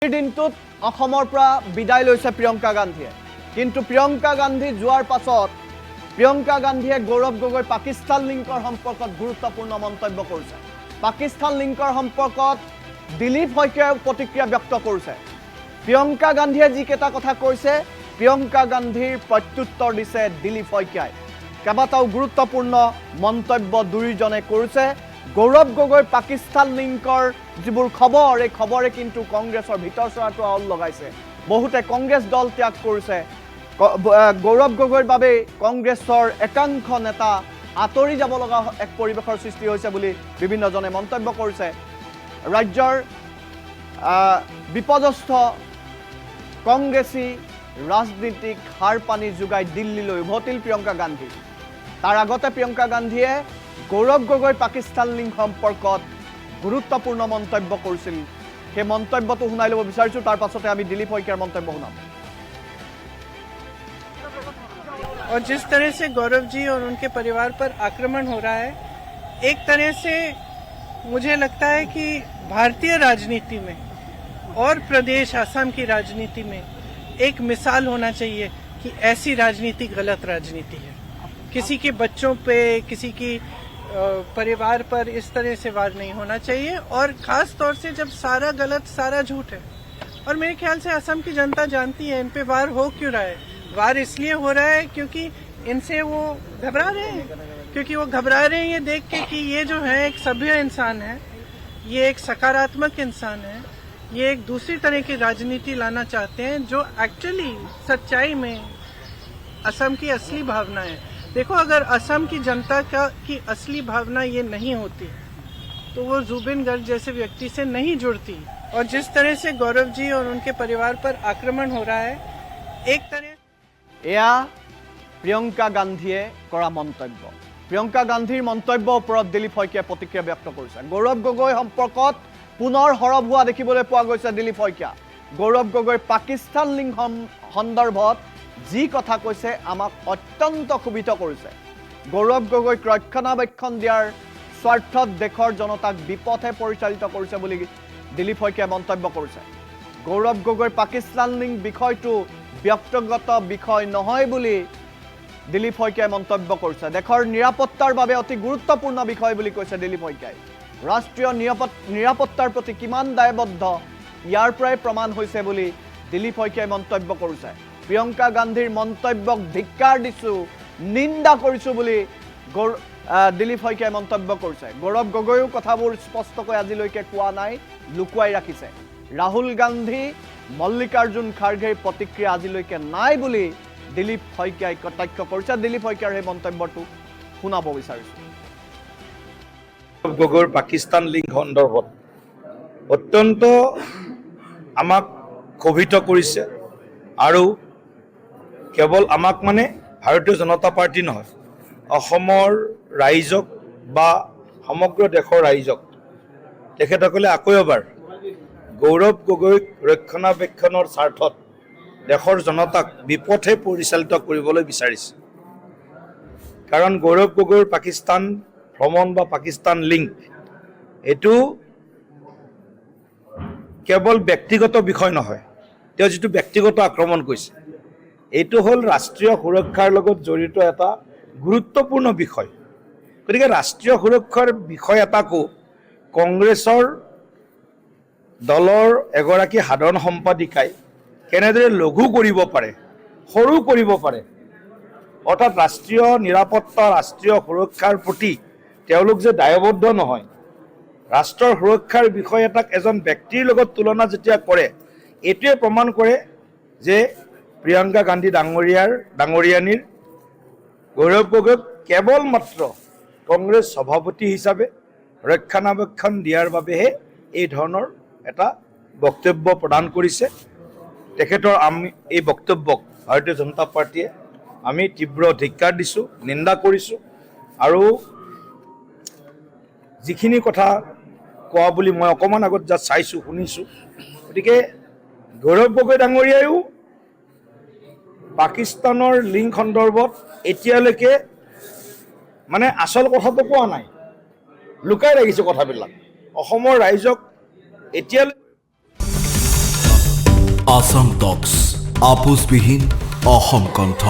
দিনটোত অসমৰ পৰা বিদায় লৈছে প্ৰিয়ংকা গান্ধীয়ে কিন্তু প্ৰিয়ংকা গান্ধী যোৱাৰ পাছত প্ৰিয়ংকা গান্ধীয়ে গৌৰৱ গগৈ পাকিস্তান লিংকৰ সম্পৰ্কত গুৰুত্বপূৰ্ণ মন্তব্য কৰিছে পাকিস্তান লিংকৰ সম্পৰ্কত দিলীপ শইকীয়াই প্ৰতিক্ৰিয়া ব্যক্ত কৰিছে প্ৰিয়ংকা গান্ধীয়ে যি কেইটা কথা কৈছে প্ৰিয়ংকা গান্ধীৰ প্ৰত্যুত্তৰ দিছে দিলীপ শইকীয়াই কেইবাটাও গুৰুত্বপূৰ্ণ মন্তব্য দুয়োজনে কৰিছে গৌৰৱ গগৈ পাকিস্তান লিংকৰ যিবোৰ খবৰ এই খবৰে কিন্তু কংগ্ৰেছৰ ভিতৰ চৰাটো আউল লগাইছে বহুতে কংগ্ৰেছ দল ত্যাগ কৰিছে গৌৰৱ গগৈৰ বাবে কংগ্ৰেছৰ একাংশ নেতা আতৰি যাব লগা এক পৰিবেশৰ সৃষ্টি হৈছে বুলি বিভিন্নজনে মন্তব্য কৰিছে ৰাজ্যৰ বিপদস্থ কংগ্ৰেছী ৰাজনীতিক হাৰ পানী যোগাই দিল্লীলৈ উভতিল প্ৰিয়ংকা গান্ধী তাৰ আগতে প্ৰিয়ংকা গান্ধীয়ে গৌৰৱ গগৈ পাকিস্তান লিংক সম্পৰ্কত গুৰুত্বপূৰ্ণ মন্তব্য কৰিছিল সেই মন্তব্যটো শুনাই ল'ব বিচাৰিছোঁ তাৰ পাছতে আমি দিলীপ শইকীয়াৰ মন্তব্য শুনাম और जिस तरह से गौरव जी और उनके परिवार पर आक्रमण हो रहा है एक तरह से मुझे लगता है कि भारतीय राजनीति में और प्रदेश असम की राजनीति में एक मिसाल होना चाहिए कि ऐसी राजनीति गलत राजनीति है किसी के बच्चों पे किसी की परिवार पर इस तरह से वार नहीं होना चाहिए और खास तौर से जब सारा गलत सारा झूठ है और मेरे ख्याल से असम की जनता जानती है इन पे वार हो क्यों रहा है वार इसलिए हो रहा है क्योंकि इनसे वो घबरा रहे हैं क्योंकि वो घबरा रहे हैं ये देख के कि ये जो है एक सभ्य इंसान है ये एक सकारात्मक इंसान है ये एक दूसरी तरह की राजनीति लाना चाहते हैं जो एक्चुअली सच्चाई में असम की असली भावना है देखो अगर असम की जनता की असली भावना ये नहीं होती तो वो जुबिन गर्ग जैसे व्यक्ति से नहीं जुड़ती और जिस तरह से गौरव जी और उनके परिवार पर आक्रमण हो रहा है एक तरह এয়া প্ৰিয়ংকা গান্ধীয়ে কৰা মন্তব্য প্ৰিয়ংকা গান্ধীৰ মন্তব্যৰ ওপৰত দিলীপ শইকীয়াই প্ৰতিক্ৰিয়া ব্যক্ত কৰিছে গৌৰৱ গগৈ সম্পৰ্কত পুনৰ হৰব হোৱা দেখিবলৈ পোৱা গৈছে দিলীপ শইকীয়া গৌৰৱ গগৈ পাকিস্তান লিংক সন্দৰ্ভত যি কথা কৈছে আমাক অত্যন্ত ক্ষোভিত কৰিছে গৌৰৱ গগৈক ৰক্ষণাবেক্ষণ দিয়াৰ স্বাৰ্থত দেশৰ জনতাক বিপথে পৰিচালিত কৰিছে বুলি দিলীপ শইকীয়াই মন্তব্য কৰিছে গৌৰৱ গগৈৰ পাকিস্তান লিংক বিষয়টো ব্যক্তিগত বিষয় নহয় বুলি দিলীপ শইকীয়াই মন্তব্য কৰিছে দেশৰ নিৰাপত্তাৰ বাবে অতি গুৰুত্বপূৰ্ণ বিষয় বুলি কৈছে দিলীপ শইকীয়াই ৰাষ্ট্ৰীয় নিৰাপত্তাৰ প্ৰতি কিমান দায়বদ্ধ ইয়াৰ পৰাই প্ৰমাণ হৈছে বুলি দিলীপ শইকীয়াই মন্তব্য কৰিছে প্ৰিয়ংকা গান্ধীৰ মন্তব্যক ধিক্কাৰ দিছোঁ নিন্দা কৰিছোঁ বুলি দিলীপ শইকীয়াই মন্তব্য কৰিছে গৌৰৱ গগৈও কথাবোৰ স্পষ্টকৈ আজিলৈকে কোৱা নাই লুকুৱাই ৰাখিছে ৰাহুল গান্ধী মল্লিকাৰ্জুন খাৰ্গেৰ প্ৰতিক্ৰিয়া আজিলৈকে নাই বুলি দিলীপ শইকীয়াই কটাক্ষ কৰিছে দিলীপ শইকীয়াৰ এই মন্তব্যটো শুনাব বিচাৰিছোঁ গগৈৰ পাকিস্তান লিংক সন্দৰ্ভত অত্যন্ত আমাক ক্ষোভিত কৰিছে আৰু কেৱল আমাক মানে ভাৰতীয় জনতা পাৰ্টি নহয় অসমৰ ৰাইজক বা সমগ্ৰ দেশৰ ৰাইজক তেখেতসকলে আকৌ এবাৰ গৌৰৱ গগৈক ৰক্ষণাবেক্ষণৰ স্বাৰ্থত দেশৰ জনতাক বিপথে পৰিচালিত কৰিবলৈ বিচাৰিছে কাৰণ গৌৰৱ গগৈৰ পাকিস্তান ভ্ৰমণ বা পাকিস্তান লিংক এইটো কেৱল ব্যক্তিগত বিষয় নহয় তেওঁ যিটো ব্যক্তিগত আক্ৰমণ কৰিছে এইটো হ'ল ৰাষ্ট্ৰীয় সুৰক্ষাৰ লগত জড়িত এটা গুৰুত্বপূৰ্ণ বিষয় গতিকে ৰাষ্ট্ৰীয় সুৰক্ষাৰ বিষয় এটাকো কংগ্ৰেছৰ দলৰ এগৰাকী সাধাৰণ সম্পাদিকাই কেনেদৰে লঘু কৰিব পাৰে সৰু কৰিব পাৰে অৰ্থাৎ ৰাষ্ট্ৰীয় নিৰাপত্তা ৰাষ্ট্ৰীয় সুৰক্ষাৰ প্ৰতি তেওঁলোক যে দায়বদ্ধ নহয় ৰাষ্ট্ৰৰ সুৰক্ষাৰ বিষয় এটাক এজন ব্যক্তিৰ লগত তুলনা যেতিয়া কৰে এইটোৱে প্ৰমাণ কৰে যে প্ৰিয়ংকা গান্ধী ডাঙৰীয়ানীৰ গৌৰৱ গগৈক কেৱল মাত্ৰ কংগ্ৰেছ সভাপতি হিচাপে ৰক্ষণাবেক্ষণ দিয়াৰ বাবেহে এই ধৰণৰ এটা বক্তব্য প্ৰদান কৰিছে তেখেতৰ আমি এই বক্তব্যক ভাৰতীয় জনতা পাৰ্টীয়ে আমি তীব্ৰ ধিক্কাৰ দিছোঁ নিন্দা কৰিছোঁ আৰু যিখিনি কথা কোৱা বুলি মই অকণমান আগত যা চাইছোঁ শুনিছোঁ গতিকে গৌৰৱ গগৈ ডাঙৰীয়ায়ো পাকিস্তানৰ লিংক সন্দৰ্ভত এতিয়ালৈকে মানে আচল কথাটো কোৱা নাই লুকাই ৰাখিছে কথাবিলাক অসমৰ ৰাইজক এতিয়ালৈ আসাম টক্স আপোচবিহীন অসম কণ্ঠ।